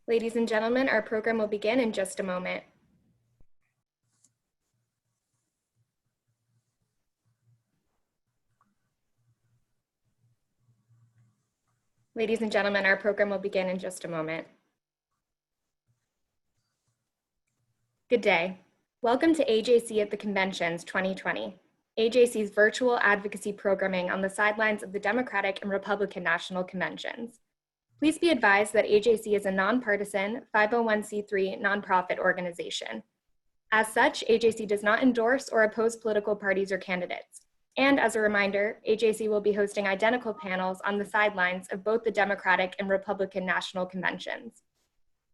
Ladies and gentlemen, our program will begin in just a moment. Ladies and gentlemen, our program will begin in just a moment. Good day. Welcome to AJC at the Conventions 2020, AJC's virtual advocacy programming on the sidelines of the Democratic and Republican National Conventions. Please be advised that AJC is a nonpartisan 501c3 nonprofit organization. As such, AJC does not endorse or oppose political parties or candidates. And as a reminder, AJC will be hosting identical panels on the sidelines of both the Democratic and Republican National Conventions.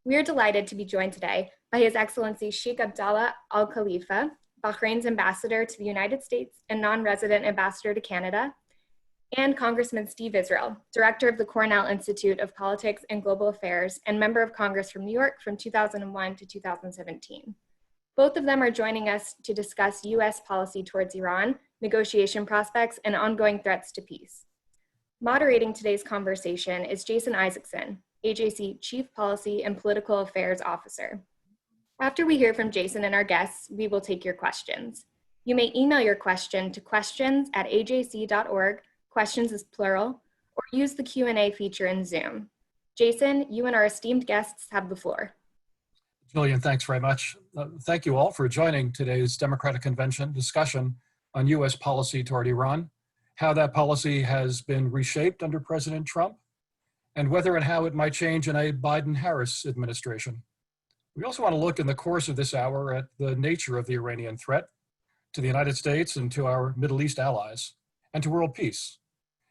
We are delighted to be joined today by His Excellency Sheikh Abdullah Al Khalifa, Bahrain's ambassador to the United States and non-resident ambassador to Canada, and Congressman Steve Israel, director of the Cornell Institute of Politics and Global Affairs and member of Congress from New York from 2001 to 2017. Both of them are joining us to discuss US policy towards Iran, negotiation prospects, and ongoing threats to peace. Moderating today's conversation is Jason Isaacson, AJC Chief Policy and Political Affairs Officer. After we hear from Jason and our guests, we will take your questions. You may email your question to questions@ajc.org, questions is plural, or use the Q&A feature in Zoom. Jason, you and our esteemed guests have the floor. Julian, thanks very much. Thank you all for joining today's Democratic Convention discussion on US policy toward Iran, how that policy has been reshaped under President Trump, and whether and how it might change in a Biden-Harris administration. We also want to look in the course of this hour at the nature of the Iranian threat to the United States and to our Middle East allies, and to world peace,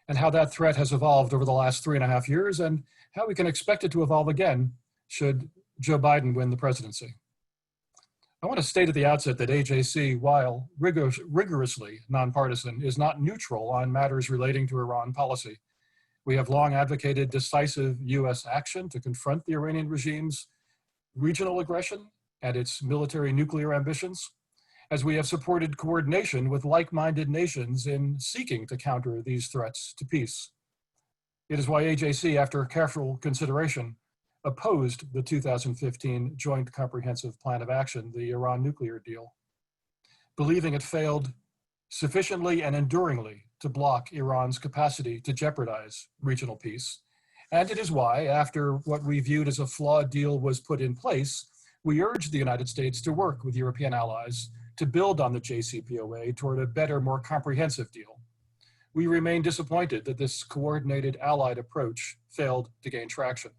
and how that threat has evolved over the last 3.5 years, and how we can expect it to evolve again should Joe Biden win the presidency. I want to state at the outset that AJC, while rigorously nonpartisan, is not neutral on matters relating to Iran policy. We have long advocated decisive US action to confront the Iranian regime's regional aggression and its military nuclear ambitions, as we have supported coordination with like-minded nations in seeking to counter these threats to peace. It is why AJC, after careful consideration, opposed the 2015 Joint Comprehensive Plan of Action, the Iran nuclear deal, believing it failed sufficiently and enduringly to block Iran's capacity to jeopardize regional peace. And it is why, after what we viewed as a flawed deal was put in place, we urged the United States to work with European allies to build on the JCPOA toward a better, more comprehensive deal. We remain disappointed that this coordinated allied approach failed to gain traction.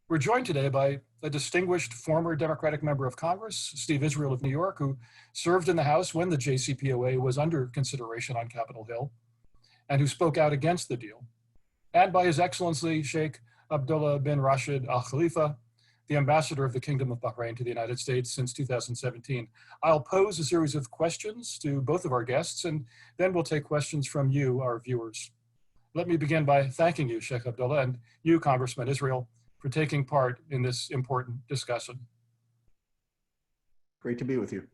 We're joined today by a distinguished former Democratic member of Congress, Steve Israel of New York, who served in the House when the JCPOA was under consideration on Capitol Hill, and who spoke out against the deal, and by His Excellency Sheikh Abdullah bin Rashid Al Khalifa, the ambassador of the Kingdom of Bahrain to the United States since 2017. I'll pose a series of questions to both of our guests, and then we'll take questions from you, our viewers. Let me begin by thanking you, Sheikh Abdullah, and you, Congressman Israel, for taking part in this important discussion. Great to be with you.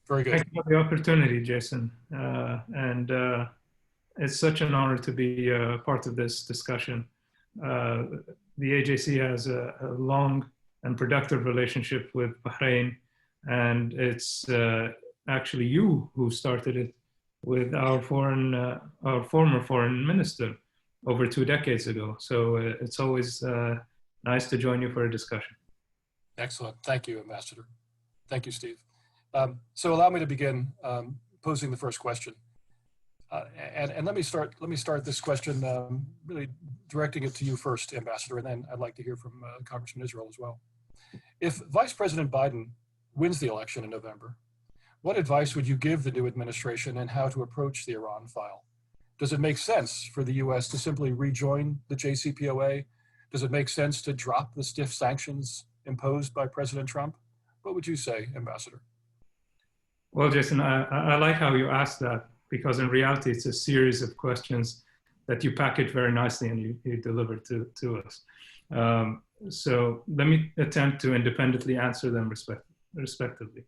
Very good. Thank you for the opportunity, Jason. It's such an honor to be part of this discussion. The AJC has a long and productive relationship with Bahrain, and it's actually you who started it with our former foreign minister over 2 decades ago. So it's always nice to join you for a discussion. Excellent. Thank you, Ambassador. Thank you, Steve. So allow me to begin posing the first question. And let me start this question really directing it to you first, Ambassador, and then I'd like to hear from Congressman Israel as well. If Vice President Biden wins the election in November, what advice would you give the new administration in how to approach the Iran file? Does it make sense for the US to simply rejoin the JCPOA? Does it make sense to drop the stiff sanctions imposed by President Trump? What would you say, Ambassador? Well, Jason, I like how you asked that, because in reality, it's a series of questions that you package very nicely and you deliver to us. So let me attempt to independently answer them respectively.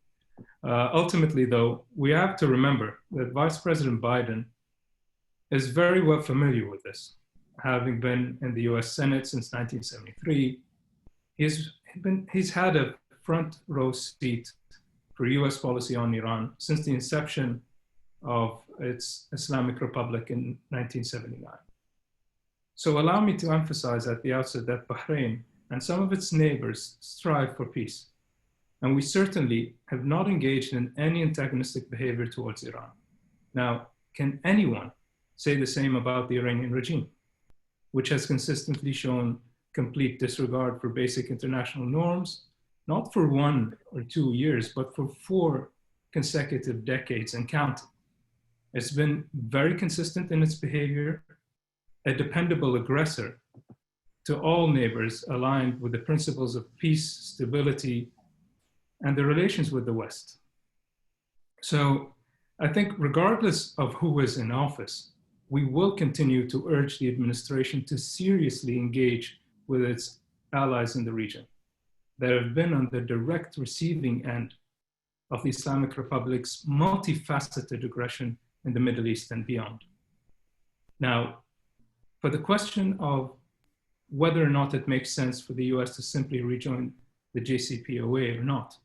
Ultimately, though, we have to remember that Vice President Biden is very well familiar with this. having been in the US Senate since 1973, he's had a front row seat for US policy on Iran since the inception of its Islamic Republic in 1979. So allow me to emphasize at the outset that Bahrain and some of its neighbors strive for peace. And we certainly have not engaged in any antagonistic behavior towards Iran. Now, can anyone say the same about the Iranian regime, which has consistently shown complete disregard for basic international norms, not for 1 or 2 years, but for 4 consecutive decades and counting? It's been very consistent in its behavior, a dependable aggressor to all neighbors aligned with the principles of peace, stability, and the relations with the West. So I think regardless of who is in office, we will continue to urge the administration to seriously engage with its allies in the region that have been on the direct receiving end of the Islamic Republic's multifaceted aggression in the Middle East and beyond. Now, for the question of whether or not it makes sense for the US to simply rejoin the JCPOA or not,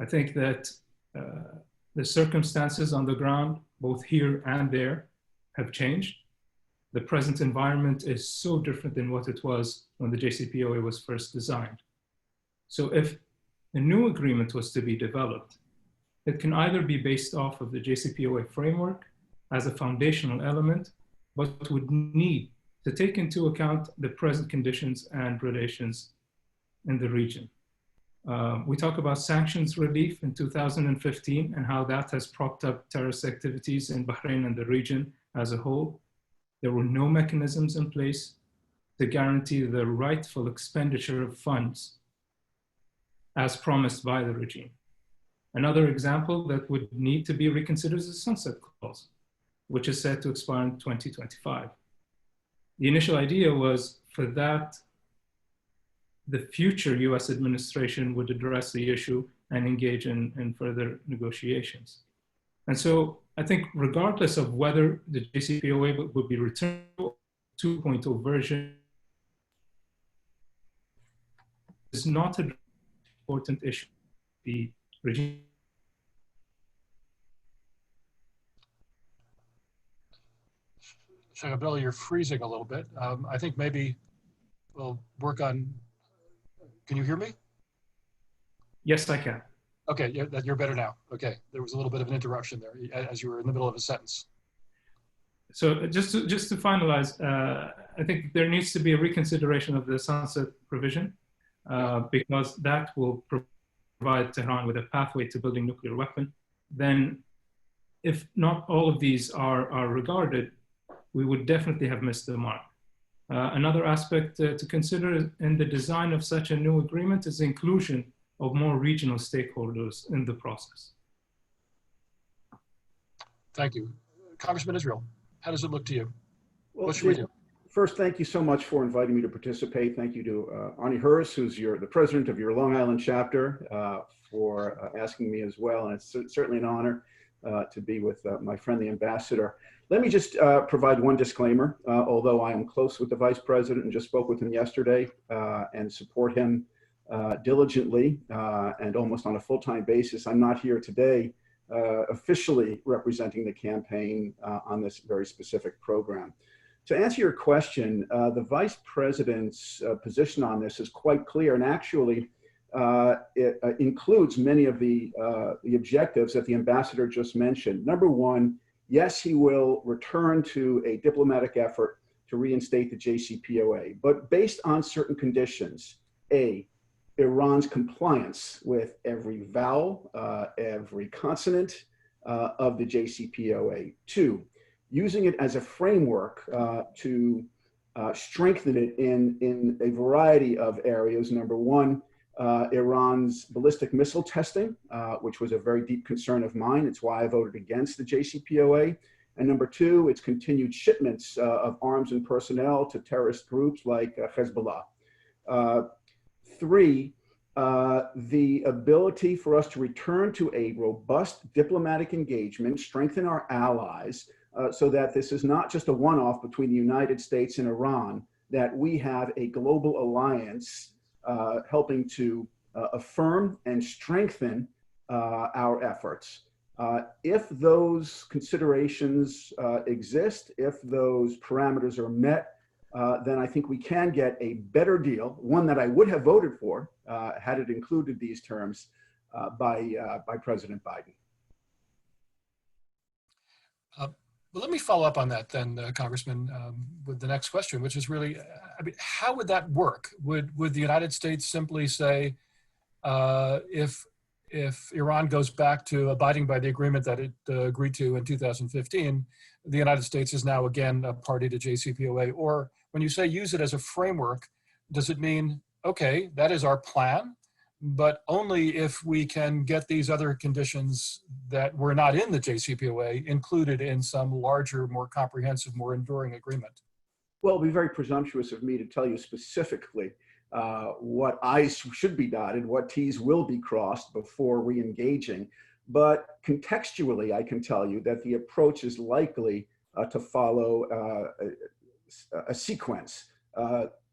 I think that the circumstances on the ground, both here and there, have changed. The present environment is so different than what it was when the JCPOA was first designed. So if a new agreement was to be developed, it can either be based off of the JCPOA framework as a foundational element, but would need to take into account the present conditions and relations in the region. We talk about sanctions relief in 2015 and how that has propped up terrorist activities in Bahrain and the region as a whole. There were no mechanisms in place to guarantee the rightful expenditure of funds as promised by the regime. Another example that would need to be reconsidered is the sunset clause, which is set to expire in 2025. The initial idea was for that, the future US administration would address the issue and engage in further negotiations. And so I think regardless of whether the JCPOA would be returned to 2.0 version, is not an important issue. The regime. Shagabella, you're freezing a little bit. I think maybe we'll work on, can you hear me? Yes, I can. Okay, you're better now. Okay, there was a little bit of an interruption there as you were in the middle of a sentence. So just to finalize, I think there needs to be a reconsideration of the sunset provision because that will provide Tehran with a pathway to building nuclear weapon. Then if not all of these are regarded, we would definitely have missed the mark. Another aspect to consider in the design of such a new agreement is the inclusion of more regional stakeholders in the process. Thank you. Congressman Israel, how does it look to you? Well, What should we do? First, thank you so much for inviting me to participate. Thank you to Arnie Hurst, who's the president of your Long Island chapter, for asking me as well. And it's certainly an honor to be with my friend, the ambassador. Let me just provide one disclaimer. Although I am close with the vice president and just spoke with him yesterday and support him diligently and almost on a full-time basis, I'm not here today officially representing the campaign on this very specific program. To answer your question, the vice president's position on this is quite clear, and actually it includes many of the objectives that the ambassador just mentioned. Number one, yes, he will return to a diplomatic effort to reinstate the JCPOA, but based on certain conditions. A, Iran's compliance with every vowel, every consonant of the JCPOA. Two, using it as a framework to strengthen it in a variety of areas. Number one, Iran's ballistic missile testing, which was a very deep concern of mine. It's why I voted against the JCPOA. And number two, its continued shipments of arms and personnel to terrorist groups like Hezbollah. Three, the ability for us to return to a robust diplomatic engagement, strengthen our allies so that this is not just a one-off between the United States and Iran, that we have a global alliance helping to affirm and strengthen our efforts. If those considerations exist, if those parameters are met, then I think we can get a better deal, one that I would have voted for had it included these terms by President Biden. Well, let me follow up on that then, Congressman, with the next question, which is really, I mean, how would that work? Would the United States simply say, if Iran goes back to abiding by the agreement that it agreed to in 2015, the United States is now again a party to JCPOA? Or when you say use it as a framework, does it mean, okay, that is our plan, but only if we can get these other conditions that were not in the JCPOA included in some larger, more comprehensive, more enduring agreement? Well, it'd be very presumptuous of me to tell you specifically what I's should be dotted, what T's will be crossed before re-engaging. But contextually, I can tell you that the approach is likely to follow a sequence.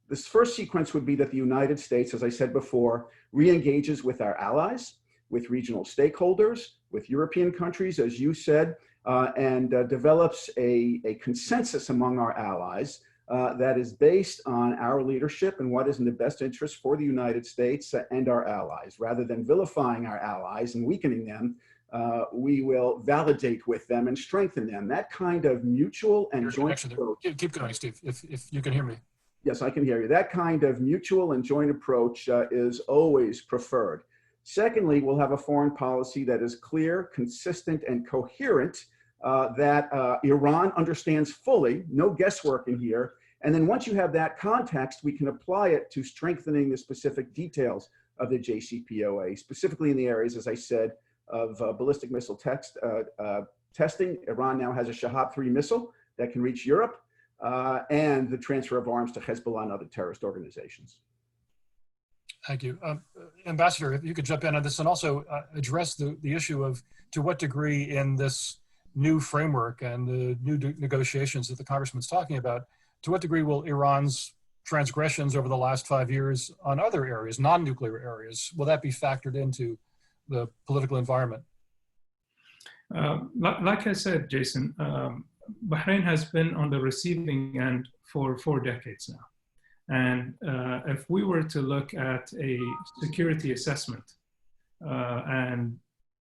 This first sequence would be that the United States, as I said before, re-engages with our allies, with regional stakeholders, with European countries, as you said, and develops a consensus among our allies that is based on our leadership and what is in the best interest for the United States and our allies. Rather than vilifying our allies and weakening them, we will validate with them and strengthen them. That kind of mutual and joint approach. Keep going, Steve, if you can hear me. Yes, I can hear you. That kind of mutual and joint approach is always preferred. Secondly, we'll have a foreign policy that is clear, consistent, and coherent, that Iran understands fully, no guesswork in here. And then once you have that context, we can apply it to strengthening the specific details of the JCPOA, specifically in the areas, as I said, of ballistic missile testing. Iran now has a Shahab-3 missile that can reach Europe. And the transfer of arms to Hezbollah and other terrorist organizations. Thank you. Ambassador, if you could jump in on this and also address the issue of to what degree in this new framework and the new negotiations that the Congressman's talking about, to what degree will Iran's transgressions over the last 5 years on other areas, non-nuclear areas, will that be factored into the political environment? Like I said, Jason, Bahrain has been on the receiving end for 4 decades now. And if we were to look at a security assessment, and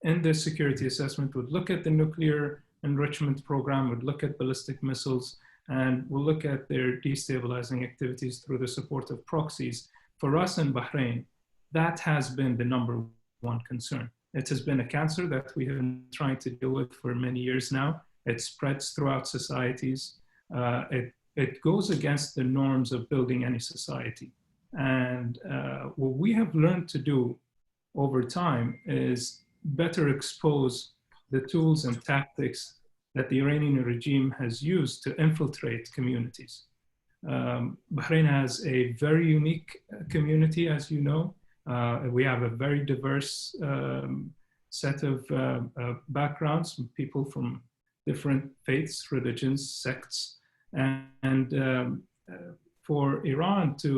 in this security assessment, would look at the nuclear enrichment program, would look at ballistic missiles, and we'll look at their destabilizing activities through the support of proxies. For us in Bahrain, that has been the #1 concern. It has been a cancer that we have been trying to deal with for many years now. It spreads throughout societies. It goes against the norms of building any society. And what we have learned to do over time is better expose the tools and tactics that the Iranian regime has used to infiltrate communities. Bahrain has a very unique community, as you know. We have a very diverse set of backgrounds, people from different faiths, religions, sects. And for Iran to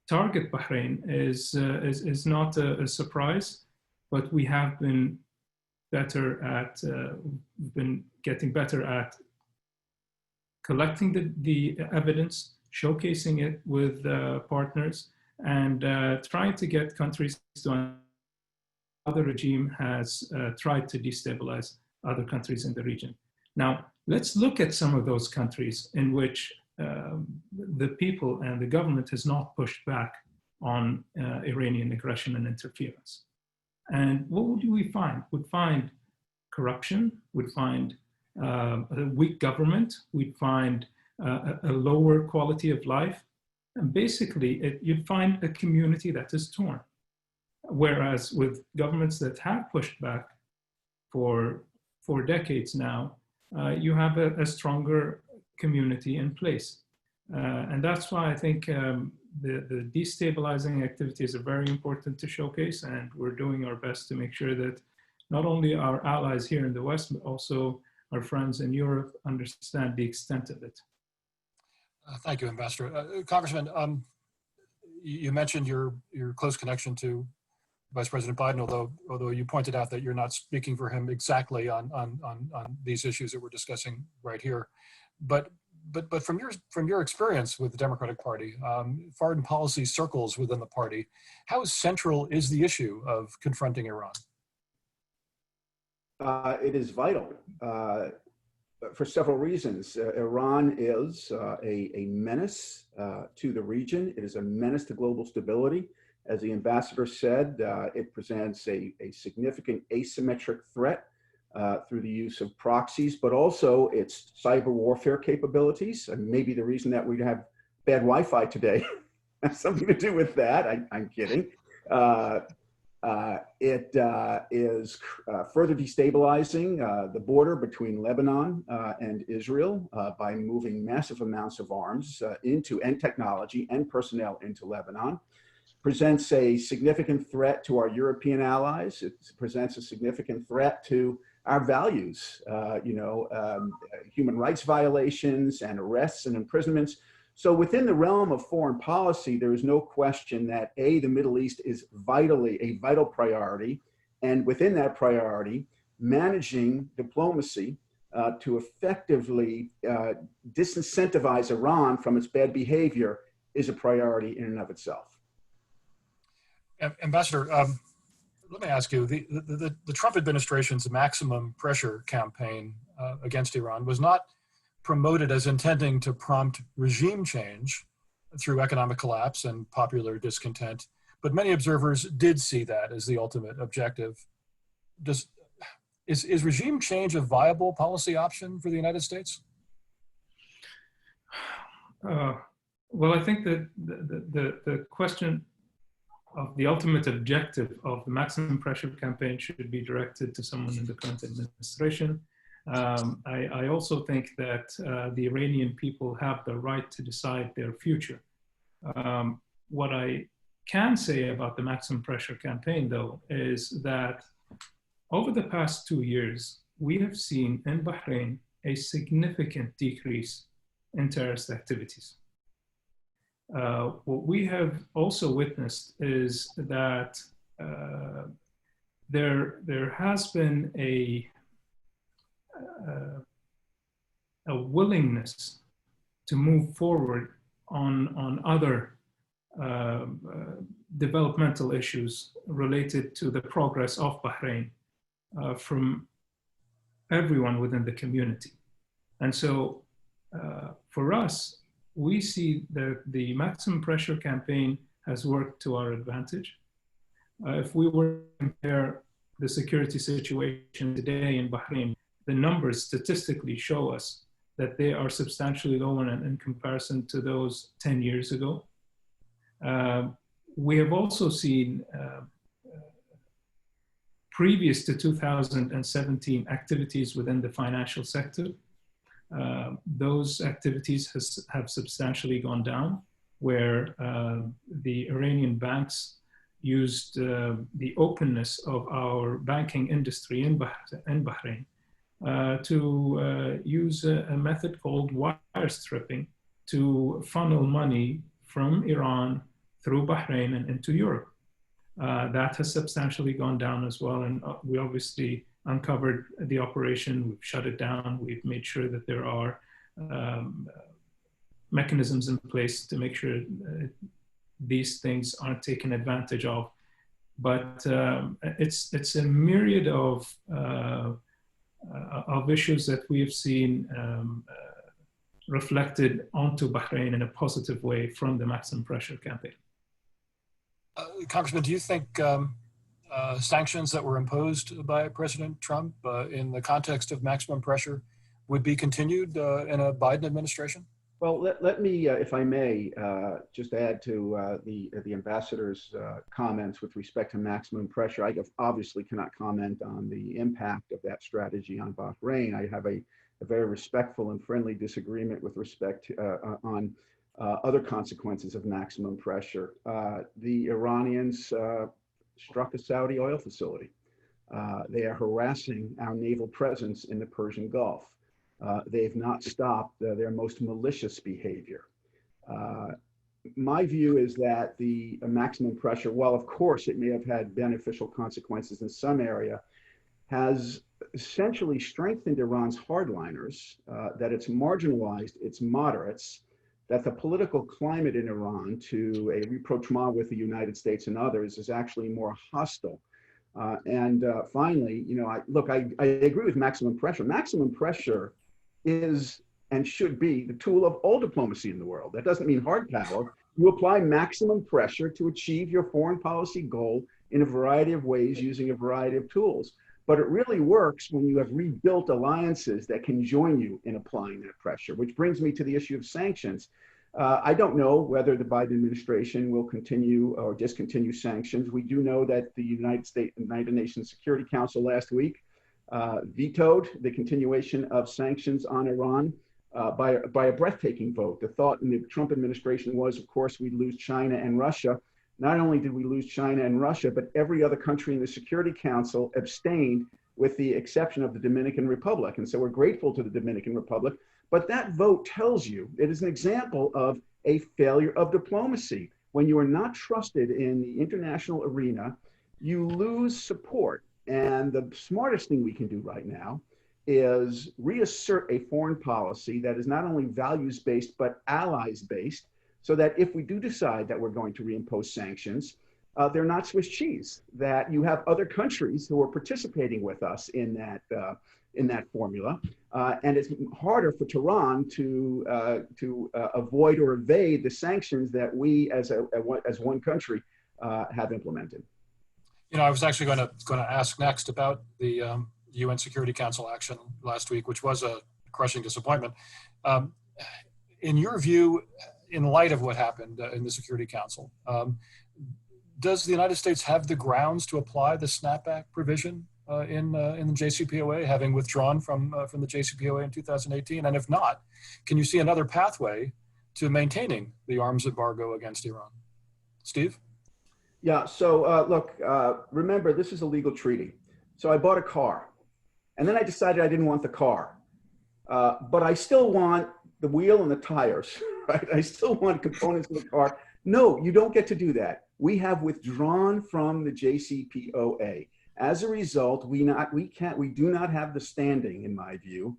target Bahrain is not a surprise, but we have been getting better at collecting the evidence, showcasing it with partners, and trying to get countries to other regime has tried to destabilize other countries in the region. Now, let's look at some of those countries in which the people and the government has not pushed back on Iranian aggression and interference. And what would we find? We'd find corruption, we'd find a weak government, we'd find a lower quality of life. And basically, you'd find a community that is torn. Whereas with governments that have pushed back for decades now, you have a stronger community in place. And that's why I think the destabilizing activities are very important to showcase, and we're doing our best to make sure that not only our allies here in the West, but also our friends in Europe understand the extent of it. Thank you, Ambassador. Congressman, you mentioned your close connection to Vice President Biden, although you pointed out that you're not speaking for him exactly on these issues that we're discussing right here. But from your experience with the Democratic Party, foreign policy circles within the party, how central is the issue of confronting Iran? It is vital for several reasons. Iran is a menace to the region. It is a menace to global stability. As the ambassador said, it presents a significant asymmetric threat through the use of proxies, but also its cyber warfare capabilities. And maybe the reason that we have bad Wi-Fi today has something to do with that. I'm kidding. It is further destabilizing the border between Lebanon and Israel by moving massive amounts of arms and technology and personnel into Lebanon. Presents a significant threat to our European allies. It presents a significant threat to our values, human rights violations and arrests and imprisonments. So within the realm of foreign policy, there is no question that the Middle East is a vital priority. And within that priority, managing diplomacy to effectively disincentivize Iran from its bad behavior is a priority in and of itself. Ambassador, let me ask you, the Trump administration's maximum pressure campaign against Iran was not promoted as intending to prompt regime change through economic collapse and popular discontent, but many observers did see that as the ultimate objective. Is regime change a viable policy option for the United States? Well, I think that the question of the ultimate objective of the maximum pressure campaign should be directed to someone in the current administration. I also think that the Iranian people have the right to decide their future. What I can say about the maximum pressure campaign, though, is that over the past 2 years, we have seen in Bahrain a significant decrease in terrorist activities. What we have also witnessed is that there has been a willingness to move forward on other developmental issues related to the progress of Bahrain from everyone within the community. And so for us, we see that the maximum pressure campaign has worked to our advantage. If we were to compare the security situation today in Bahrain, the numbers statistically show us that they are substantially lower in comparison to those 10 years ago. We have also seen previous to 2017 activities within the financial sector. Those activities have substantially gone down, where the Iranian banks used the openness of our banking industry in Bahrain to use a method called wire stripping to funnel money from Iran through Bahrain and into Europe. That has substantially gone down as well, and we obviously uncovered the operation, we've shut it down, we've made sure that there are mechanisms in place to make sure these things aren't taken advantage of. But it's a myriad of issues that we have seen reflected onto Bahrain in a positive way from the maximum pressure campaign. Congressman, do you think sanctions that were imposed by President Trump in the context of maximum pressure would be continued in a Biden administration? Well, let me, if I may, just add to the ambassador's comments with respect to maximum pressure. I obviously cannot comment on the impact of that strategy on Bahrain. I have a very respectful and friendly disagreement with respect to, on other consequences of maximum pressure. The Iranians struck a Saudi oil facility. They are harassing our naval presence in the Persian Gulf. They've not stopped their most malicious behavior. My view is that the maximum pressure, while of course it may have had beneficial consequences in some area, has essentially strengthened Iran's hardliners, that it's marginalized its moderates, that the political climate in Iran to a rapprochement with the United States and others is actually more hostile. Finally, I agree with maximum pressure. Maximum pressure is and should be the tool of all diplomacy in the world. That doesn't mean hard power. You apply maximum pressure to achieve your foreign policy goal in a variety of ways using a variety of tools. But it really works when you have rebuilt alliances that can join you in applying that pressure, which brings me to the issue of sanctions. I don't know whether the Biden administration will continue or discontinue sanctions. We do know that the United Nations Security Council last week vetoed the continuation of sanctions on Iran by a breathtaking vote. The thought in the Trump administration was, of course, we'd lose China and Russia. Not only did we lose China and Russia, but every other country in the Security Council abstained with the exception of the Dominican Republic. And so we're grateful to the Dominican Republic. But that vote tells you, it is an example of a failure of diplomacy. When you are not trusted in the international arena, you lose support. And the smartest thing we can do right now is reassert a foreign policy that is not only values-based, but allies-based, so that if we do decide that we're going to reimpose sanctions, they're not Swiss cheese, that you have other countries who are participating with us in that formula. And it's harder for Tehran to avoid or evade the sanctions that we as one country have implemented. I was actually going to ask next about the UN Security Council action last week, which was a crushing disappointment. In your view, in light of what happened in the Security Council, does the United States have the grounds to apply the snapback provision in the JCPOA, having withdrawn from the JCPOA in 2018? And if not, can you see another pathway to maintaining the arms embargo against Iran? Steve? Yeah, so look, remember, this is a legal treaty. So I bought a car, and then I decided I didn't want the car, but I still want the wheel and the tires, right? I still want components of the car. No, you don't get to do that. We have withdrawn from the JCPOA. As a result, we do not have the standing, in my view,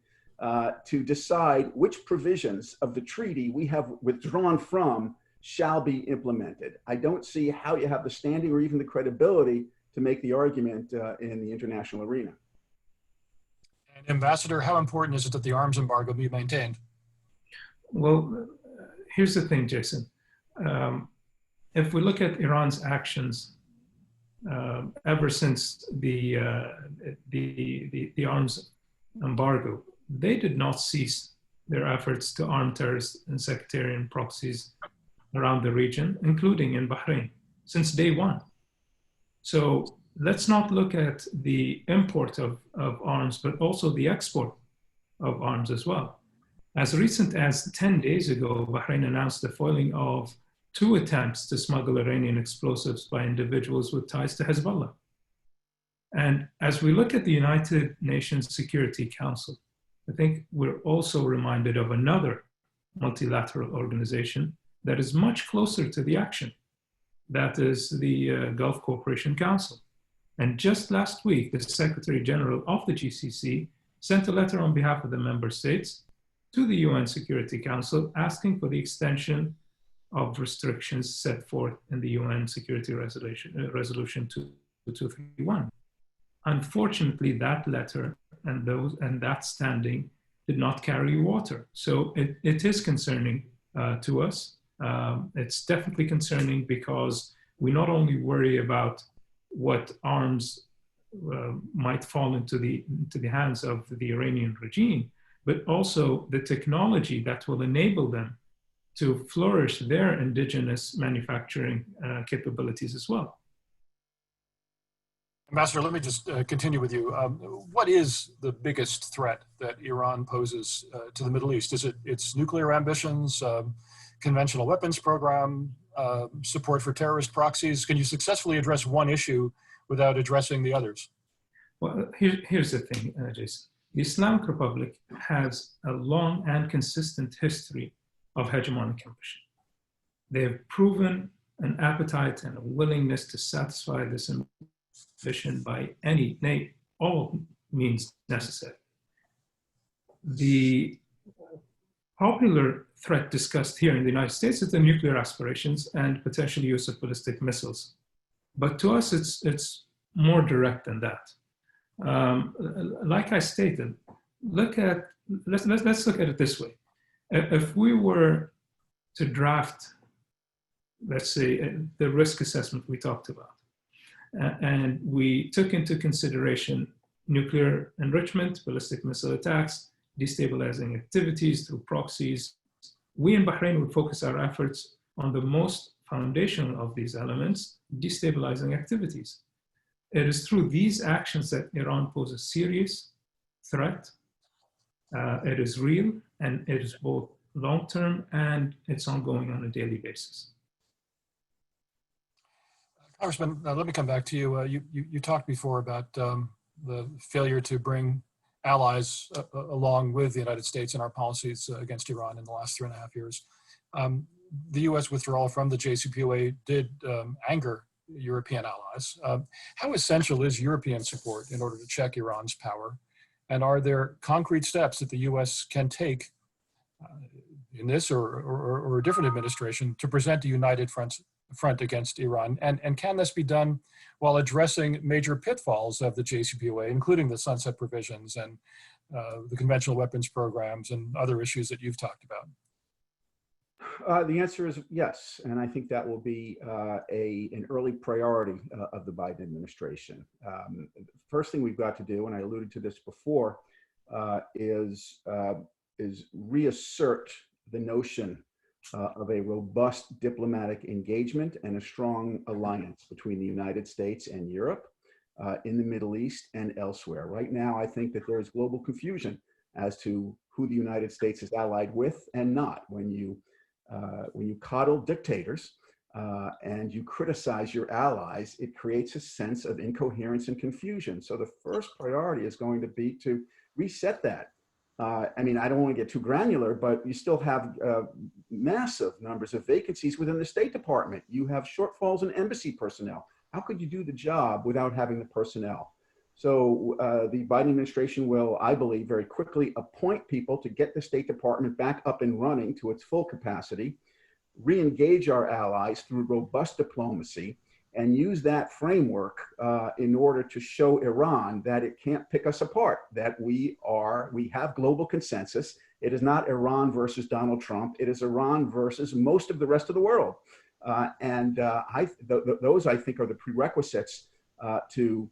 to decide which provisions of the treaty we have withdrawn from shall be implemented. I don't see how you have the standing or even the credibility to make the argument in the international arena. And Ambassador, how important is it that the arms embargo be maintained? Well, here's the thing, Jason. If we look at Iran's actions ever since the arms embargo, they did not cease their efforts to arm terrorist and sectarian proxies around the region, including in Bahrain, since day one. So let's not look at the import of arms, but also the export of arms as well. As recent as 10 days ago, Bahrain announced the foiling of 2 attempts to smuggle Iranian explosives by individuals with ties to Hezbollah. And as we look at the United Nations Security Council, I think we're also reminded of another multilateral organization that is much closer to the action. That is the Gulf Cooperation Council. And just last week, the Secretary General of the GCC sent a letter on behalf of the member states to the UN Security Council asking for the extension of restrictions set forth in the UN Security Resolution 2231. Unfortunately, that letter and that standing did not carry water. So it is concerning to us. It's definitely concerning because we not only worry about what arms might fall into the hands of the Iranian regime, but also the technology that will enable them to flourish their indigenous manufacturing capabilities as well. Ambassador, let me just continue with you. What is the biggest threat that Iran poses to the Middle East? Is it its nuclear ambitions, conventional weapons program, support for terrorist proxies? Can you successfully address one issue without addressing the others? Well, here's the thing, Jason. The Islamic Republic has a long and consistent history of hegemonic ambition. They have proven an appetite and a willingness to satisfy this ambition by all means necessary. The popular threat discussed here in the United States is the nuclear aspirations and potential use of ballistic missiles. But to us, it's more direct than that. Like I stated, let's look at it this way. If we were to draft, let's say, the risk assessment we talked about, and we took into consideration nuclear enrichment, ballistic missile attacks, destabilizing activities through proxies, we in Bahrain would focus our efforts on the most foundational of these elements, destabilizing activities. It is through these actions that Iran poses a serious threat. It is real, and it is both long-term and it's ongoing on a daily basis. Congressman, let me come back to you. You talked before about the failure to bring allies along with the United States in our policies against Iran in the last 3.5 years. The U.S. withdrawal from the JCPOA did anger European allies. How essential is European support in order to check Iran's power? And are there concrete steps that the U.S. can take in this or a different administration to present a united front against Iran? And can this be done while addressing major pitfalls of the JCPOA, including the sunset provisions and the conventional weapons programs and other issues that you've talked about? The answer is yes, and I think that will be an early priority of the Biden administration. First thing we've got to do, and I alluded to this before, is reassert the notion of a robust diplomatic engagement and a strong alliance between the United States and Europe in the Middle East and elsewhere. Right now, I think that there is global confusion as to who the United States is allied with and not. When you coddle dictators and you criticize your allies, it creates a sense of incoherence and confusion. So the first priority is going to be to reset that. I mean, I don't want to get too granular, but you still have massive numbers of vacancies within the State Department. You have shortfalls in embassy personnel. How could you do the job without having the personnel? So the Biden administration will, I believe, very quickly appoint people to get the State Department back up and running to its full capacity, re-engage our allies through robust diplomacy, and use that framework in order to show Iran that it can't pick us apart, that we have global consensus. It is not Iran versus Donald Trump. It is Iran versus most of the rest of the world. Those, I think, are the prerequisites to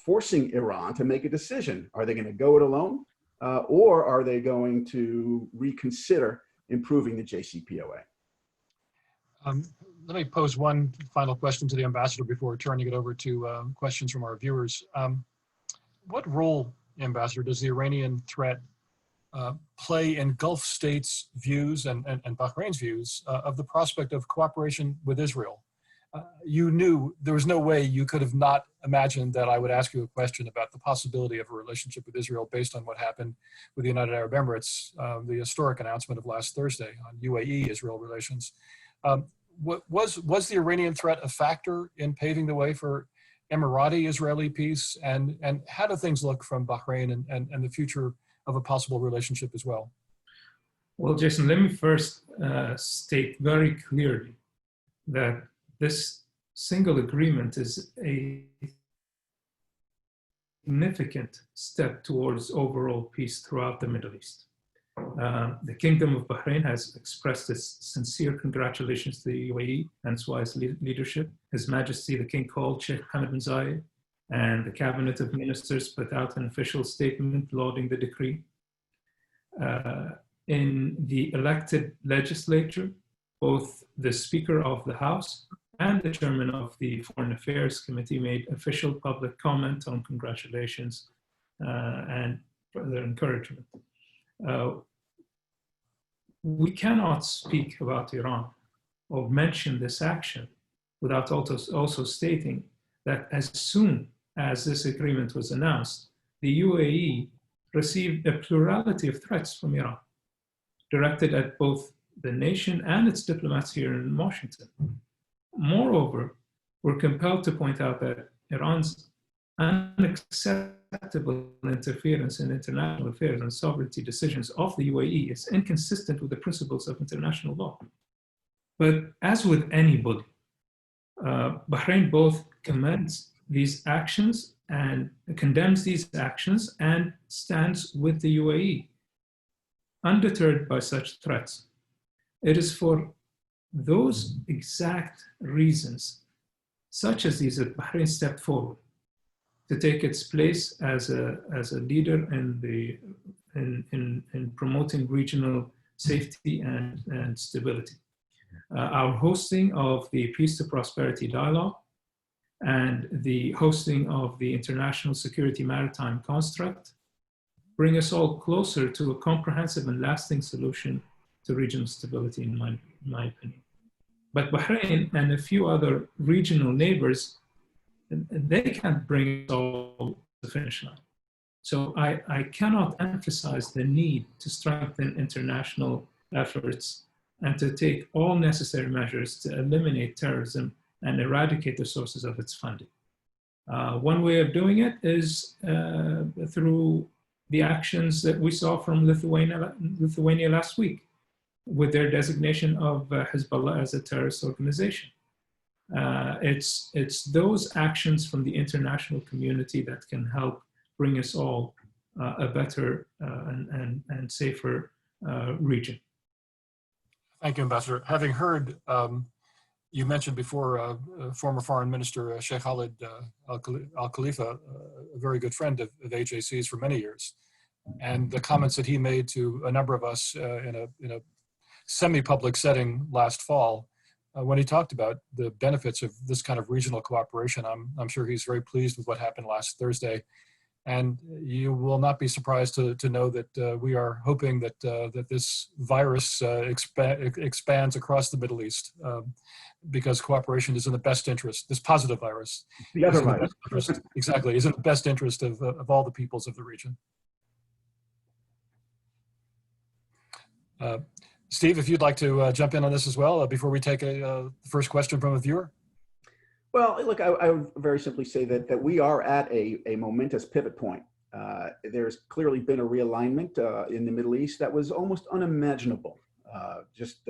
forcing Iran to make a decision. Are they going to go it alone, or are they going to reconsider improving the JCPOA? Let me pose one final question to the ambassador before turning it over to questions from our viewers. What role, Ambassador, does the Iranian threat play in Gulf states' views and Bahrain's views of the prospect of cooperation with Israel? You knew there was no way you could have not imagined that I would ask you a question about the possibility of a relationship with Israel based on what happened with the United Arab Emirates, the historic announcement of last Thursday on UAE-Israel relations. Was the Iranian threat a factor in paving the way for Emirati-Israeli peace? And how do things look from Bahrain and the future of a possible relationship as well? Well, Jason, let me first state very clearly that this single agreement is a significant step towards overall peace throughout the Middle East. The Kingdom of Bahrain has expressed its sincere congratulations to the UAE and its wise leadership. His Majesty the King called Sheikh Hamad bin Zayed and the Cabinet of Ministers put out an official statement lauding the decree. In the elected legislature, both the Speaker of the House and the Chairman of the Foreign Affairs Committee made official public comment on congratulations and further encouragement. We cannot speak about Iran or mention this action without also stating that as soon as this agreement was announced, the UAE received a plurality of threats from Iran, directed at both the nation and its diplomats here in Washington. Moreover, we're compelled to point out that Iran's unacceptable interference in international affairs and sovereignty decisions of the UAE is inconsistent with the principles of international law. But as with any bully, Bahrain both commends these actions and condemns these actions and stands with the UAE, undeterred by such threats. It is for those exact reasons, such as these, that Bahrain stepped forward to take its place as a leader in promoting regional safety and stability. Our hosting of the Peace to Prosperity Dialogue and the hosting of the International Security Maritime Construct bring us all closer to a comprehensive and lasting solution to regional stability, in my opinion. But Bahrain and a few other regional neighbors, they can't bring us all to the finish line. So I cannot emphasize the need to strengthen international efforts and to take all necessary measures to eliminate terrorism and eradicate the sources of its funding. One way of doing it is through the actions that we saw from Lithuania last week, with their designation of Hezbollah as a terrorist organization. It's those actions from the international community that can help bring us all a better and safer region. Thank you, Ambassador. Having heard, you mentioned before former Foreign Minister Sheikh Khalid Al-Khalifa, a very good friend of AJC's for many years, and the comments that he made to a number of us in a semi-public setting last fall, when he talked about the benefits of this kind of regional cooperation. I'm sure he's very pleased with what happened last Thursday. And you will not be surprised to know that we are hoping that that this virus expands across the Middle East because cooperation is in the best interest. This positive virus, the other virus, exactly, is in the best interest of all the peoples of the region. Steve, if you'd like to jump in on this as well before we take a first question from a viewer. Well, look, I would very simply say that we are at a momentous pivot point. There's clearly been a realignment in the Middle East that was almost unimaginable just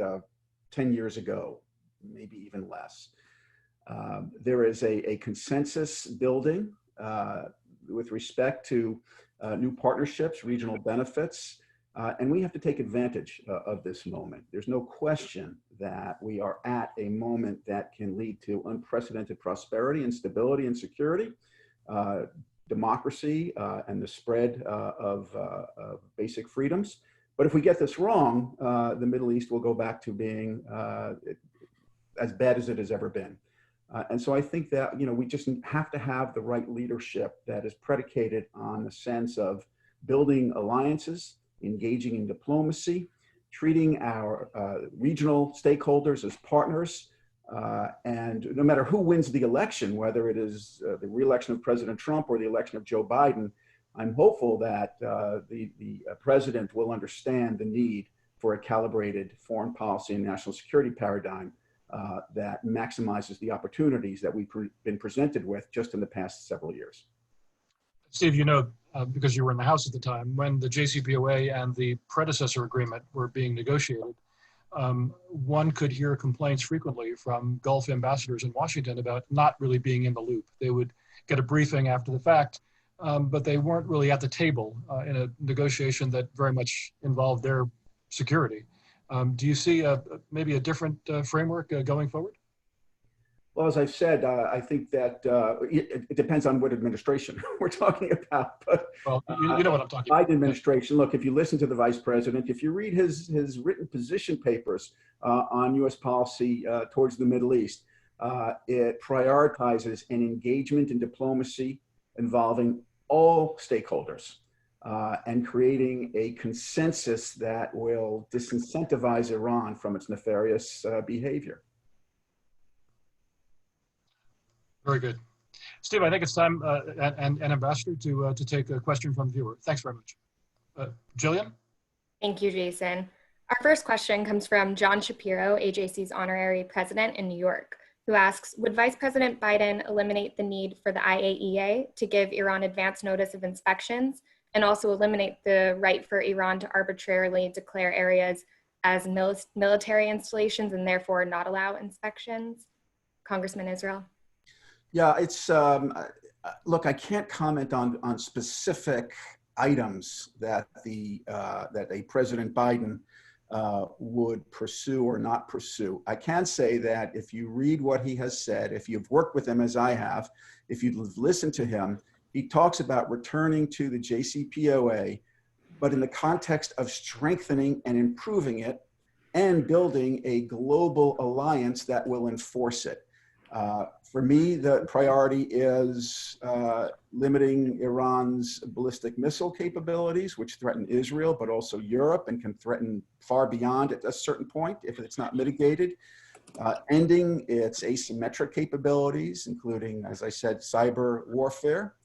10 years ago, maybe even less. There is a consensus building with respect to new partnerships, regional benefits, and we have to take advantage of this moment. There's no question that we are at a moment that can lead to unprecedented prosperity and stability and security, democracy, and the spread of basic freedoms. But if we get this wrong, the Middle East will go back to being as bad as it has ever been. And so I think that, we just have to have the right leadership that is predicated on the sense of building alliances, engaging in diplomacy, treating our regional stakeholders as partners, and no matter who wins the election, whether it is the re-election of President Trump or the election of Joe Biden, I'm hopeful that the president will understand the need for a calibrated foreign policy and national security paradigm that maximizes the opportunities that we've been presented with just in the past several years. Steve, because you were in the House at the time, when the JCPOA and the predecessor agreement were being negotiated, one could hear complaints frequently from Gulf ambassadors in Washington about not really being in the loop. They would get a briefing after the fact, but they weren't really at the table in a negotiation that very much involved their security. Do you see maybe a different framework going forward? Well, as I've said, I think that it depends on what administration we're talking about. But well, you know what I'm talking about. Biden administration, look, if you listen to the vice president, if you read his written position papers on U.S. policy towards the Middle East, it prioritizes an engagement in diplomacy involving all stakeholders and creating a consensus that will disincentivize Iran from its nefarious behavior. Very good. Steve, I think it's time, and Ambassador, to take a question from the viewer. Thanks very much. Jillian? Thank you, Jason. Our first question comes from John Shapiro, AJC's honorary president in New York, who asks, would Vice President Biden eliminate the need for the IAEA to give Iran advance notice of inspections and also eliminate the right for Iran to arbitrarily declare areas as military installations and therefore not allow inspections? Congressman Israel. Yeah, it's, look, I can't comment on specific items that that a President Biden would pursue or not pursue. I can say that if you read what he has said, if you've worked with him as I have, if you've listened to him, he talks about returning to the JCPOA, but in the context of strengthening and improving it and building a global alliance that will enforce it. For me, the priority is limiting Iran's ballistic missile capabilities, which threaten Israel, but also Europe and can threaten far beyond at a certain point if it's not mitigated. Ending its asymmetric capabilities, including, as I said, cyber warfare.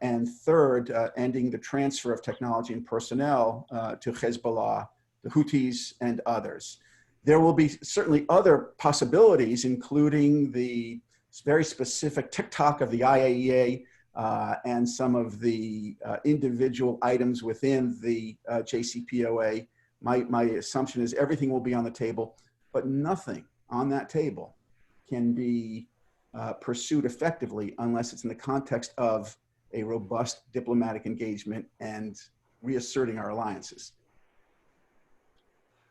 And third, ending the transfer of technology and personnel to Hezbollah, the Houthis, and others. There will be certainly other possibilities, including the very specific tick-tock of the IAEA and some of the individual items within the JCPOA. My assumption is everything will be on the table, but nothing on that table can be pursued effectively unless it's in the context of a robust diplomatic engagement and reasserting our alliances.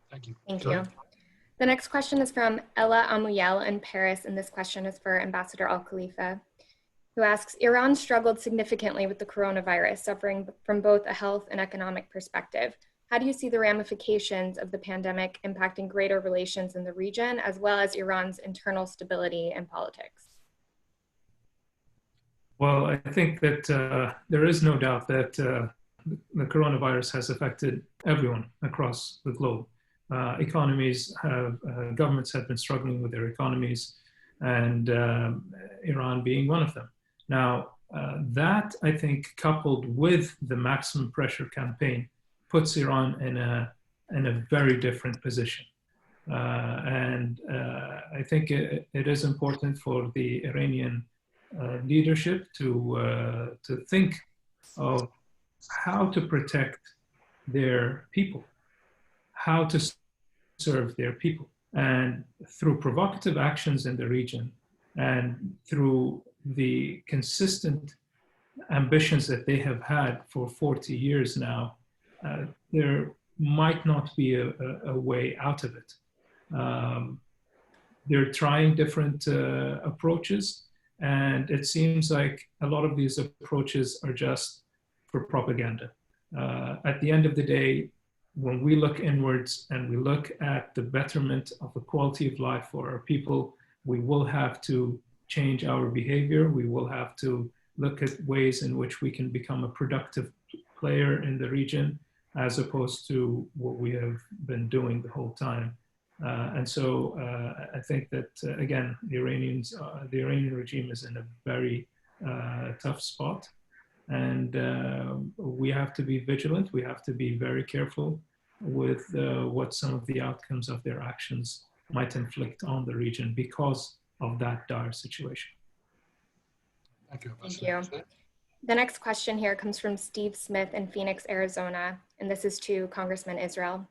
Thank you. Thank you. The next question is from Ella Amuyel in Paris, and this question is for Ambassador Al-Khalifa, who asks, Iran struggled significantly with the coronavirus, suffering from both a health and economic perspective. How do you see the ramifications of the pandemic impacting greater relations in the region, as well as Iran's internal stability and politics? Well, I think that there is no doubt that the coronavirus has affected everyone across the globe. Governments have been struggling with their economies, and Iran being one of them. Now, that I think, coupled with the maximum pressure campaign, puts Iran in a very different position. I think it is important for the Iranian leadership to think of how to protect their people, how to serve their people. And through provocative actions in the region and through the consistent ambitions that they have had for 40 years now, there might not be a way out of it. They're trying different approaches, and it seems like a lot of these approaches are just for propaganda. At the end of the day, when we look inwards and we look at the betterment of the quality of life for our people, we will have to change our behavior. We will have to look at ways in which we can become a productive player in the region, as opposed to what we have been doing the whole time. I think that, again, the Iranian regime is in a very tough spot. And we have to be vigilant. We have to be very careful with what some of the outcomes of their actions might inflict on the region because of that dire situation. Thank you. Thank you. The next question here comes from Steve Smith in Phoenix, Arizona, and this is to Congressman Israel.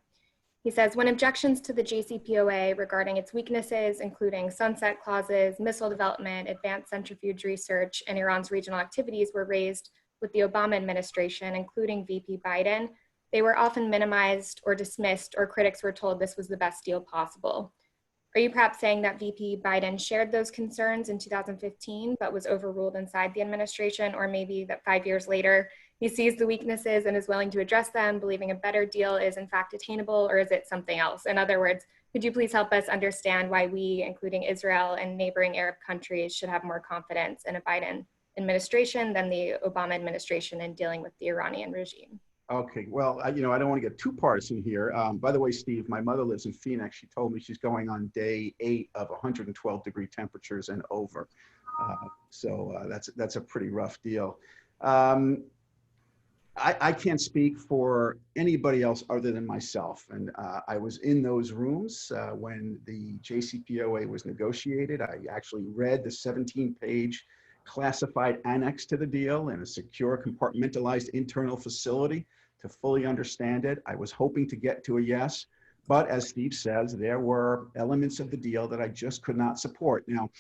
He says, when objections to the JCPOA regarding its weaknesses, including sunset clauses, missile development, advanced centrifuge research, and Iran's regional activities were raised with the Obama administration, including VP Biden, they were often minimized or dismissed, or critics were told this was the best deal possible. Are you perhaps saying that VP Biden shared those concerns in 2015, but was overruled inside the administration, or maybe that 5 years later, he sees the weaknesses and is willing to address them, believing a better deal is in fact attainable, or is it something else? In other words, could you please help us understand why we, including Israel and neighboring Arab countries, should have more confidence in a Biden administration than the Obama administration in dealing with the Iranian regime? Okay, well, I don't want to get too partisan here. By the way, Steve, my mother lives in Phoenix. She told me she's going on day 8 of 112-degree temperatures and over. That's a pretty rough deal. I can't speak for anybody else other than myself. And I was in those rooms when the JCPOA was negotiated. I actually read the 17-page classified annex to the deal in a secure, compartmentalized internal facility to fully understand it. I was hoping to get to a yes, but as Steve says, there were elements of the deal that I just could not support. Now,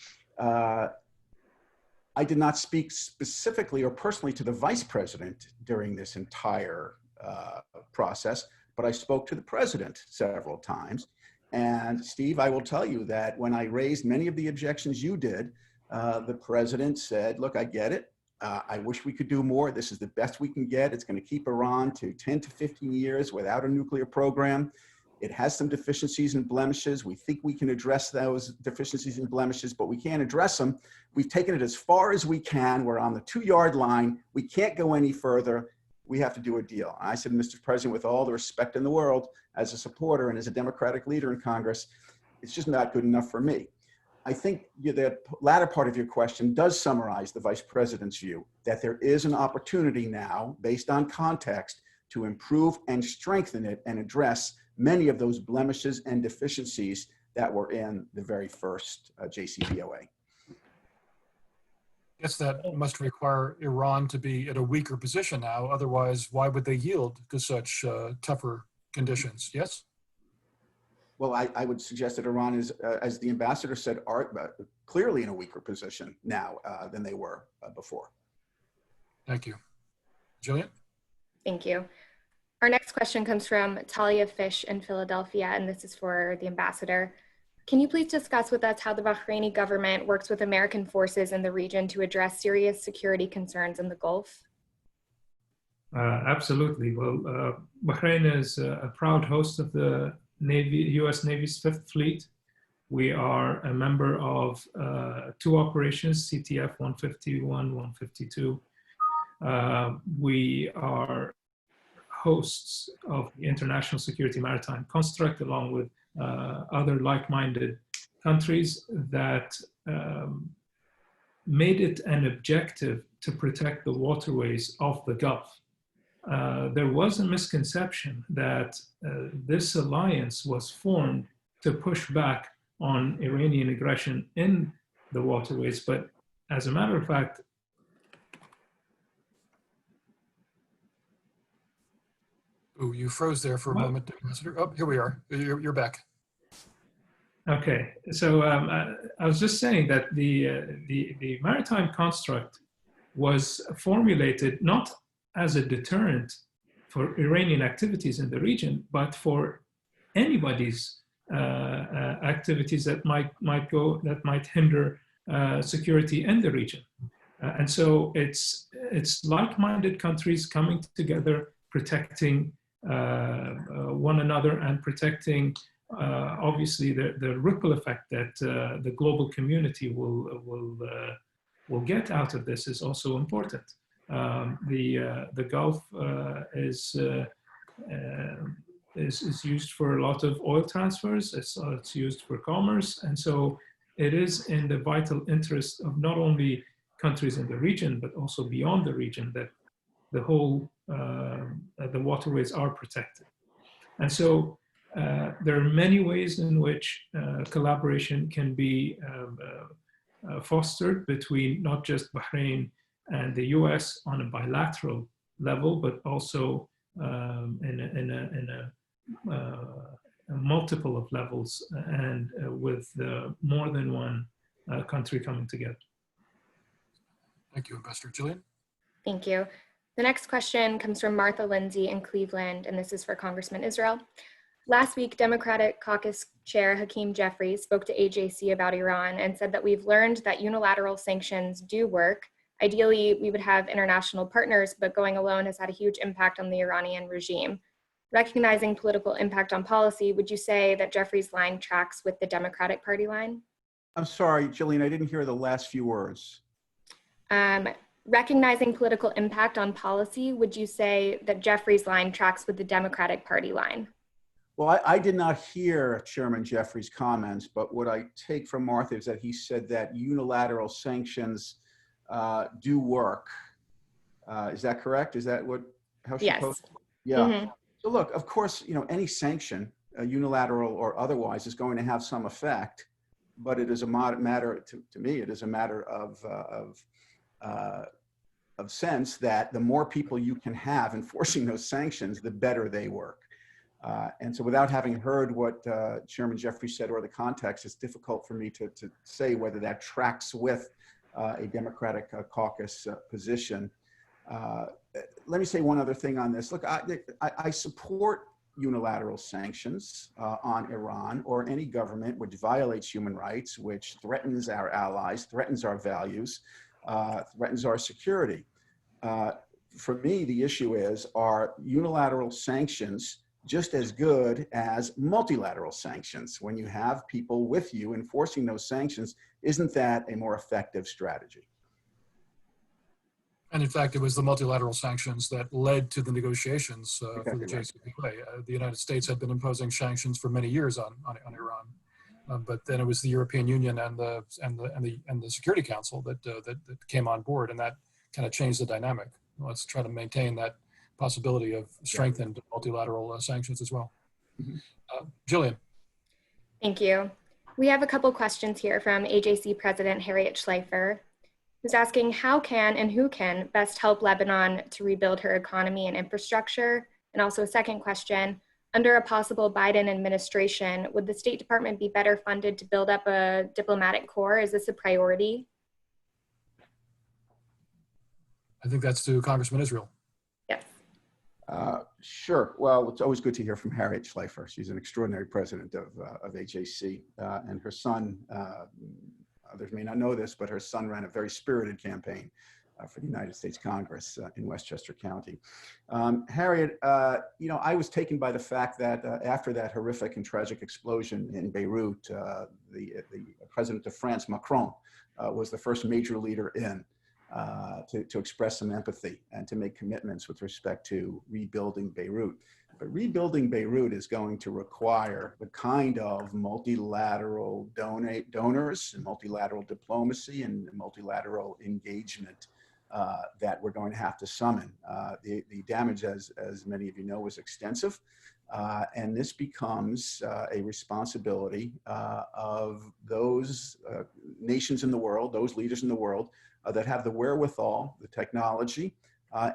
I did not speak specifically or personally to the vice president during this entire process, but I spoke to the president several times. And Steve, I will tell you that when I raised many of the objections you did, the president said, look, I get it. I wish we could do more. This is the best we can get. It's going to keep Iran to 10 to 15 years without a nuclear program. It has some deficiencies and blemishes. We think we can address those deficiencies and blemishes, but we can't address them. We've taken it as far as we can. We're on the 2-yard line. We can't go any further. We have to do a deal. And I said, Mr. President, with all the respect in the world, as a supporter and as a Democratic leader in Congress, it's just not good enough for me. I think the latter part of your question does summarize the Vice President's view that there is an opportunity now, based on context, to improve and strengthen it and address many of those blemishes and deficiencies that were in the very first JCPOA. I guess that must require Iran to be in a weaker position now. Otherwise, why would they yield to such tougher conditions? Yes? Well, I would suggest that Iran is, as the ambassador said, are clearly in a weaker position now than they were before. Thank you. Jillian? Thank you. Our next question comes from Talia Fish in Philadelphia, and this is for the ambassador. Can you please discuss with us how the Bahraini government works with American forces in the region to address serious security concerns in the Gulf? Absolutely. Well, Bahrain is a proud host of the U.S. Navy's 5th Fleet. We are a member of 2 operations, CTF 151, 152. We are hosts of the International Security Maritime Construct, along with other like-minded countries that made it an objective to protect the waterways of the Gulf. There was a misconception that this alliance was formed to push back on Iranian aggression in the waterways, but as a matter of fact, Oh, you froze there for a moment, Ambassador. Oh, here we are. You're back. Okay, so I was just saying that the maritime construct was formulated not as a deterrent for Iranian activities in the region, but for anybody's activities that might hinder security in the region. And so it's like-minded countries coming together, protecting one another and protecting obviously the ripple effect that the global community will get out of this is also important. The Gulf is used for a lot of oil transfers. It's used for commerce, and so it is in the vital interest of not only countries in the region but also beyond the region that the whole the waterways are protected. And so there are many ways in which collaboration can be fostered between not just Bahrain and the US on a bilateral level, but also in a multiple of levels and with more than one country coming together. Thank you, Ambassador. Jillian? Thank you. The next question comes from Martha Lindsay in Cleveland, and this is for Congressman Israel. Last week, Democratic Caucus Chair Hakeem Jeffries spoke to AJC about Iran and said that we've learned that unilateral sanctions do work. Ideally, we would have international partners, but going alone has had a huge impact on the Iranian regime. Recognizing political impact on policy, would you say that Jeffries' line tracks with the Democratic Party line? I'm sorry, Jillian, I didn't hear the last few words. Recognizing political impact on policy, would you say that Jeffries' line tracks with the Democratic Party line? Well, I did not hear Chairman Jeffrey's comments, but what I take from Martha is that he said that unilateral sanctions do work. Is that correct? Is that how she Yes. posed? Yeah. Mm-hmm. So look, of course, any sanction, unilateral or otherwise, is going to have some effect, but it is a matter, to me, it is a matter of sense that the more people you can have enforcing those sanctions, the better they work. And so without having heard what Chairman Jeffrey said or the context, it's difficult for me to say whether that tracks with a Democratic caucus position. Let me say one other thing on this. Look, I support unilateral sanctions on Iran or any government which violates human rights, which threatens our allies, threatens our values, threatens our security. For me, the issue is, are unilateral sanctions just as good as multilateral sanctions? When you have people with you enforcing those sanctions, isn't that a more effective strategy? And in fact, it was the multilateral sanctions that led to the negotiations for the Exactly right. JCPOA. The United States had been imposing sanctions for many years on Iran, but then it was the European Union and the Security Council that came on board, and that kind of changed the dynamic. Let's try to maintain that possibility of strengthened multilateral sanctions as well. Jillian. Thank you. We have a couple questions here from AJC President Harriet Schleifer, who's asking how can and who can best help Lebanon to rebuild her economy and infrastructure? And also a second question, under a possible Biden administration, would the State Department be better funded to build up a diplomatic corps? Is this a priority? I think that's to Congressman Israel. Yes. Sure. Well, it's always good to hear from Harriet Schleifer. She's an extraordinary president of AJC, and her son, others may not know this, but her son ran a very spirited campaign for the United States Congress in Westchester County. Harriet, I was taken by the fact that after that horrific and tragic explosion in Beirut, the president of France, Macron, was the first major leader to express some empathy and to make commitments with respect to rebuilding Beirut. But rebuilding Beirut is going to require the kind of multilateral donors and multilateral diplomacy and multilateral engagement that we're going to have to summon. The damage, as many of you know, was extensive. And this becomes a responsibility of those nations in the world, those leaders in the world that have the wherewithal, the technology,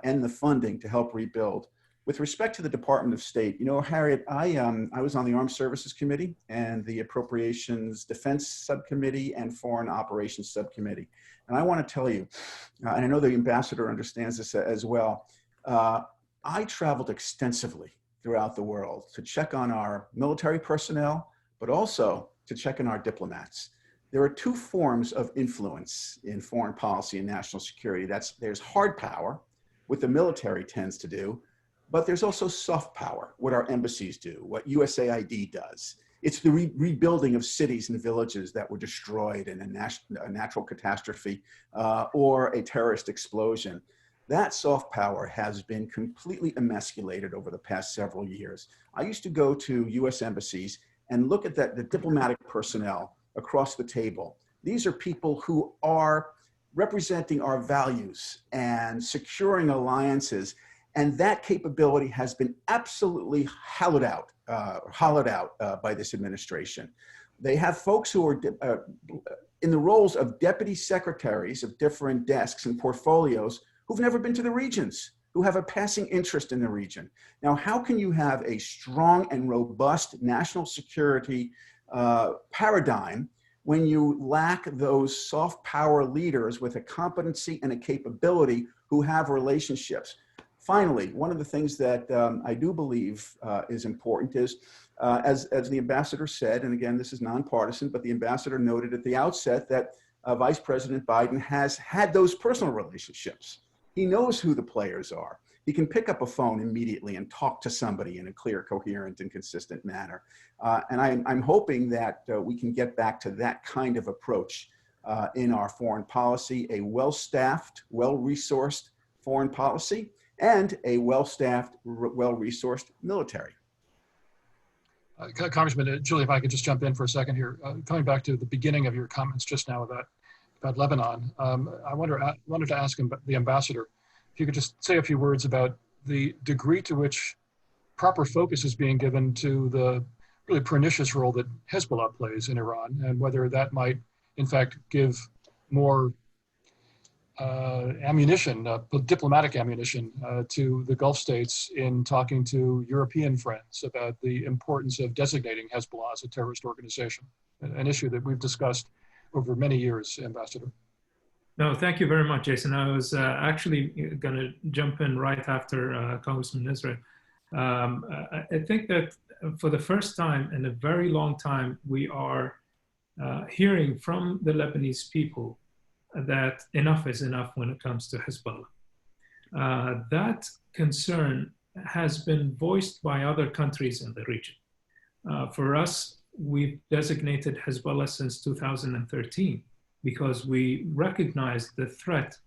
and the funding to help rebuild. With respect to the Department of State, Harriet, I was on the Armed Services Committee and the Appropriations Defense Subcommittee and Foreign Operations Subcommittee. And I want to tell you, and I know the ambassador understands this as well, I traveled extensively throughout the world to check on our military personnel, but also to check on our diplomats. There are two forms of influence in foreign policy and national security. There's hard power, what the military tends to do, but there's also soft power, what our embassies do, what USAID does. It's the rebuilding of cities and villages that were destroyed in a natural catastrophe or a terrorist explosion. That soft power has been completely emasculated over the past several years. I used to go to US embassies and look at the diplomatic personnel across the table. These are people who are representing our values and securing alliances. And that capability has been absolutely hollowed out by this administration. They have folks who are in the roles of deputy secretaries of different desks and portfolios who've never been to the regions, who have a passing interest in the region. Now, how can you have a strong and robust national security paradigm when you lack those soft power leaders with a competency and a capability who have relationships? Finally, one of the things that I do believe is important is, as the ambassador said, and again, this is nonpartisan, but the ambassador noted at the outset that Vice President Biden has had those personal relationships. He knows who the players are. He can pick up a phone immediately and talk to somebody in a clear, coherent, and consistent manner. And I'm hoping that we can get back to that kind of approach in our foreign policy, a well-staffed, well-resourced foreign policy, and a well-staffed, well-resourced military. Congressman, Julie, if I could just jump in for a second here. Coming back to the beginning of your comments just now about Lebanon, I wanted to ask the ambassador if you could just say a few words about the degree to which proper focus is being given to the really pernicious role that Hezbollah plays in Iran, and whether that might, in fact, give more ammunition, diplomatic ammunition, to the Gulf states in talking to European friends about the importance of designating Hezbollah as a terrorist organization, an issue that we've discussed over many years, Ambassador. No, thank you very much, Jason. I was actually going to jump in right after Congressman Israel. I think that for the first time in a very long time, we are hearing from the Lebanese people that enough is enough when it comes to Hezbollah. That concern has been voiced by other countries in the region. For us, we've designated Hezbollah since 2013 because we recognize the threat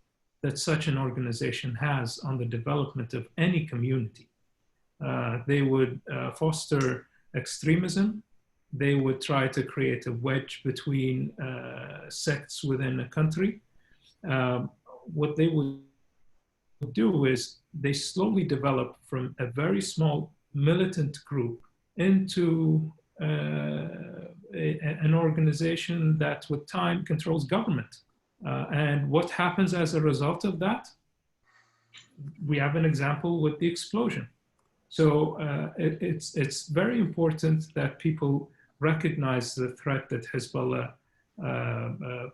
that such an organization has on the development of any community. They would foster extremism. They would try to create a wedge between sects within a country. What they would do is they slowly develop from a very small militant group into an organization that with time controls government. And what happens as a result of that? We have an example with the explosion. So it's very important that people recognize the threat that Hezbollah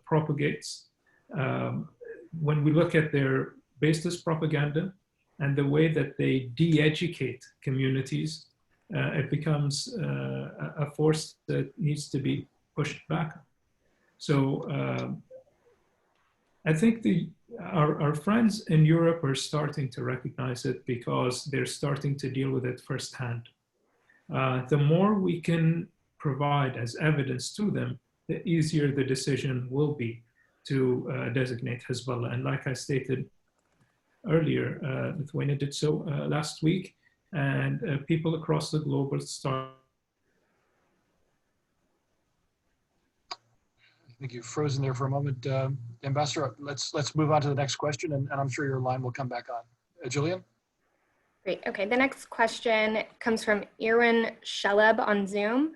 propagates. When we look at their baseless propaganda and the way that they de-educate communities, it becomes a force that needs to be pushed back. So I think our friends in Europe are starting to recognize it because they're starting to deal with it firsthand. The more we can provide as evidence to them, the easier the decision will be to designate Hezbollah. And like I stated earlier, Lithuania did so last week, and people across the globe will start. I think you've frozen there for a moment. Ambassador, let's move on to the next question, and I'm sure your line will come back on. Julian? Great. Okay, the next question comes from Irwin Sheleb on Zoom,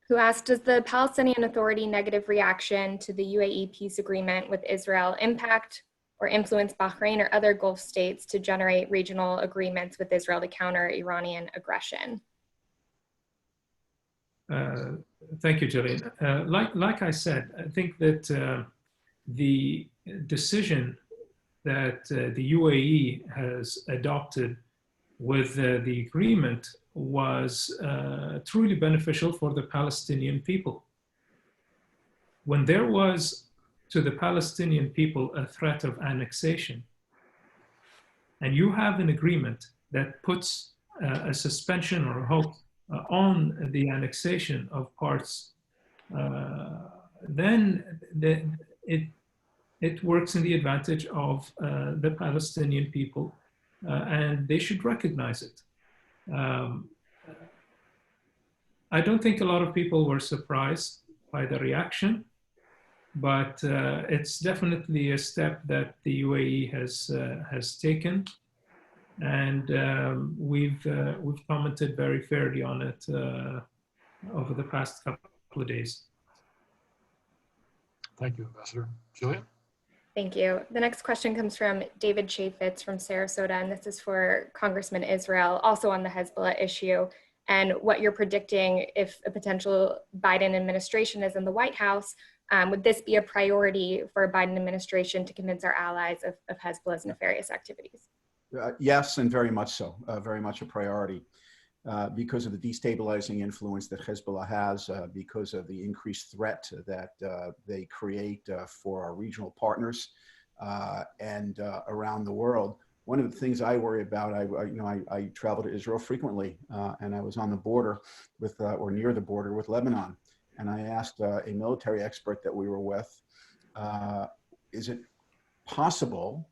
who asked, does the Palestinian Authority negative reaction to the UAE peace agreement with Israel impact or influence Bahrain or other Gulf states to generate regional agreements with Israel to counter Iranian aggression? Thank you, Julian. Like I said, I think that the decision that the UAE has adopted with the agreement was truly beneficial for the Palestinian people. When there was to the Palestinian people a threat of annexation, and you have an agreement that puts a suspension or a halt on the annexation of parts, then it works in the advantage of the Palestinian people, and they should recognize it. I don't think a lot of people were surprised by the reaction, but it's definitely a step that the UAE has taken, and we've commented very fairly on it over the past couple of days. Thank you, Ambassador. Julia? Thank you. The next question comes from David Chaffetz from Sarasota, and this is for Congressman Israel, also on the Hezbollah issue, and what you're predicting if a potential Biden administration is in the White House. Would this be a priority for a Biden administration to convince our allies of Hezbollah's nefarious activities? Yes, and very much so, very much a priority. Because of the destabilizing influence that Hezbollah has, because of the increased threat that they create for our regional partners and around the world. One of the things I worry about, I travel to Israel frequently, and I was on the border with, or near the border with Lebanon. And I asked a military expert that we were with, is it possible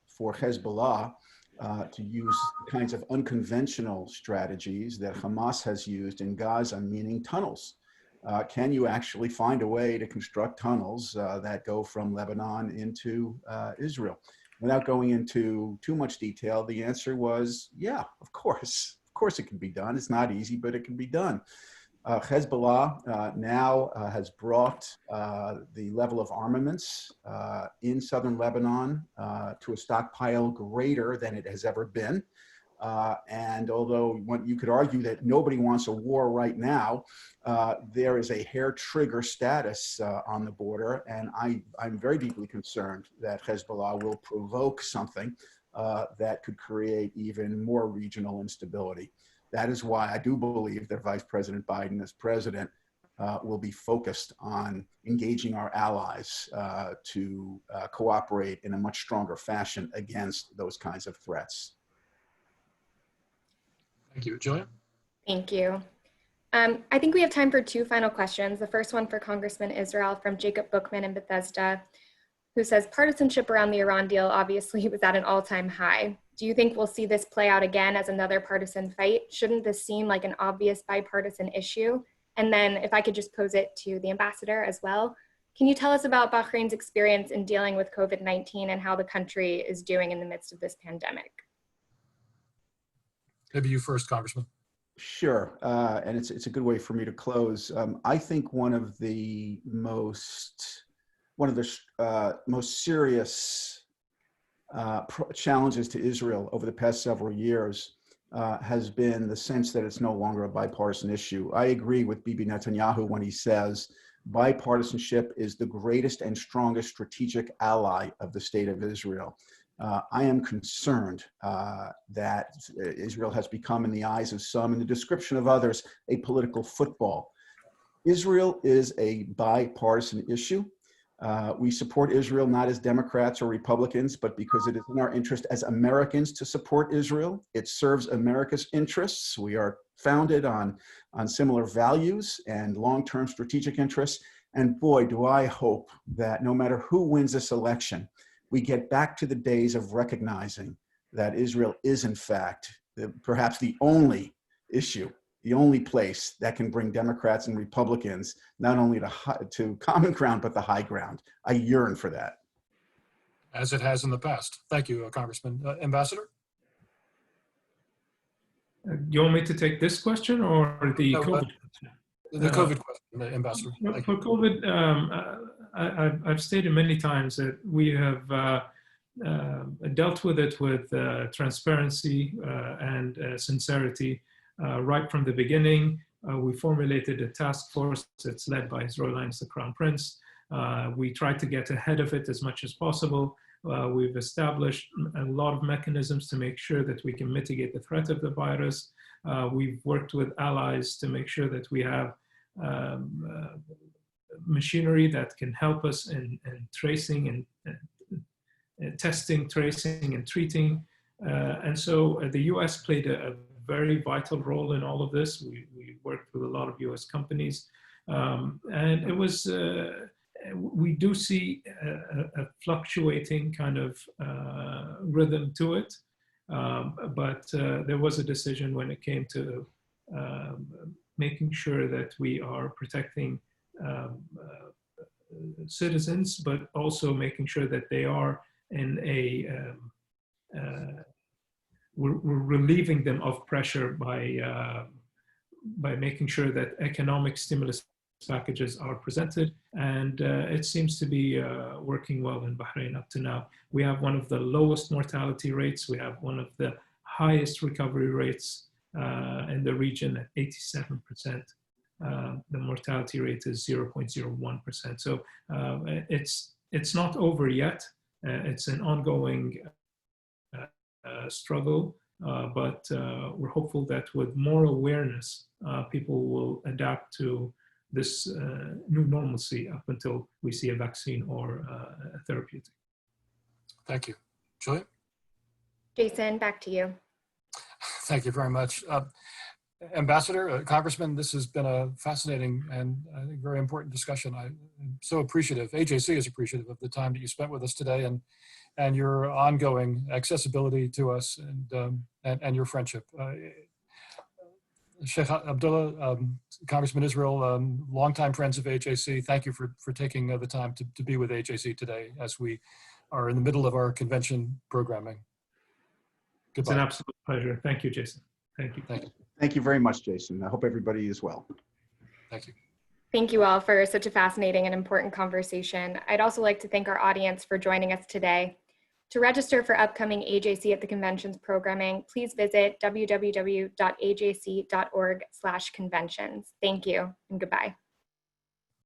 for Hezbollah to use the kinds of unconventional strategies that Hamas has used in Gaza, meaning tunnels. Can you actually find a way to construct tunnels that go from Lebanon into Israel? Without going into too much detail, the answer was, yeah, of course. Of course it can be done. It's not easy, but it can be done. Hezbollah now has brought the level of armaments in southern Lebanon to a stockpile greater than it has ever been. And although you could argue that nobody wants a war right now, there is a hair trigger status on the border. And I'm very deeply concerned that Hezbollah will provoke something that could create even more regional instability. That is why I do believe that Vice President Biden, as president, will be focused on engaging our allies to cooperate in a much stronger fashion against those kinds of threats. Thank you. Julia? Thank you. I think we have time for two final questions. The first one for Congressman Israel from Jacob Bookman in Bethesda, who says, partisanship around the Iran deal obviously was at an all-time high. Do you think we'll see this play out again as another partisan fight? Shouldn't this seem like an obvious bipartisan issue? And then if I could just pose it to the ambassador as well, can you tell us about Bahrain's experience in dealing with COVID-19 and how the country is doing in the midst of this pandemic? Maybe you first, Congressman. Sure, and it's a good way for me to close. I think one of the most serious challenges to Israel over the past several years has been the sense that it's no longer a bipartisan issue. I agree with Bibi Netanyahu when he says bipartisanship is the greatest and strongest strategic ally of the state of Israel. I am concerned that Israel has become, in the eyes of some, in the description of others, a political football. Israel is a bipartisan issue. We support Israel not as Democrats or Republicans, but because it is in our interest as Americans to support Israel. It serves America's interests. We are founded on similar values and long-term strategic interests. And boy, do I hope that no matter who wins this election, we get back to the days of recognizing that Israel is, in fact, perhaps the only issue, the only place that can bring Democrats and Republicans not only to common ground, but the high ground. I yearn for that. As it has in the past. Thank you, Congressman. Ambassador? You want me to take this question or the COVID question? The COVID question, Ambassador. For COVID, I've stated many times that we have dealt with it with transparency and sincerity right from the beginning. We formulated a task force that's led by His Royal Highness the Crown Prince. We tried to get ahead of it as much as possible. We've established a lot of mechanisms to make sure that we can mitigate the threat of the virus. We've worked with allies to make sure that we have machinery that can help us in tracing and testing, tracing, and treating. And so the US played a very vital role in all of this. We worked with a lot of US companies. And it was, we do see a fluctuating kind of rhythm to it. But there was a decision when it came to making sure that we are protecting citizens, but also making sure that they are in a, we're relieving them of pressure by making sure that economic stimulus packages are presented. And it seems to be working well in Bahrain up to now. We have one of the lowest mortality rates. We have one of the highest recovery rates in the region at 87%. The mortality rate is 0.01%. So it's not over yet. It's an ongoing struggle, but we're hopeful that with more awareness, people will adapt to this new normalcy up until we see a vaccine or a therapeutic. Thank you. Julia? Jason, back to you. Thank you very much. Ambassador, Congressman, this has been a fascinating and I think very important discussion. I'm so appreciative, AJC is appreciative of the time that you spent with us today and and your ongoing accessibility to us and your friendship. Sheikh Abdullah, Congressman Israel, longtime friends of AJC, thank you for taking the time to be with AJC today as we are in the middle of our convention programming. Goodbye. It's an absolute pleasure. Thank you, Jason. Thank you. Thank you. Thank you very much, Jason. I hope everybody is well. Thank you. Thank you all for such a fascinating and important conversation. I'd also like to thank our audience for joining us today. To register for upcoming AJC at the Conventions programming, please visit www.ajc.org/conventions. Thank you and goodbye.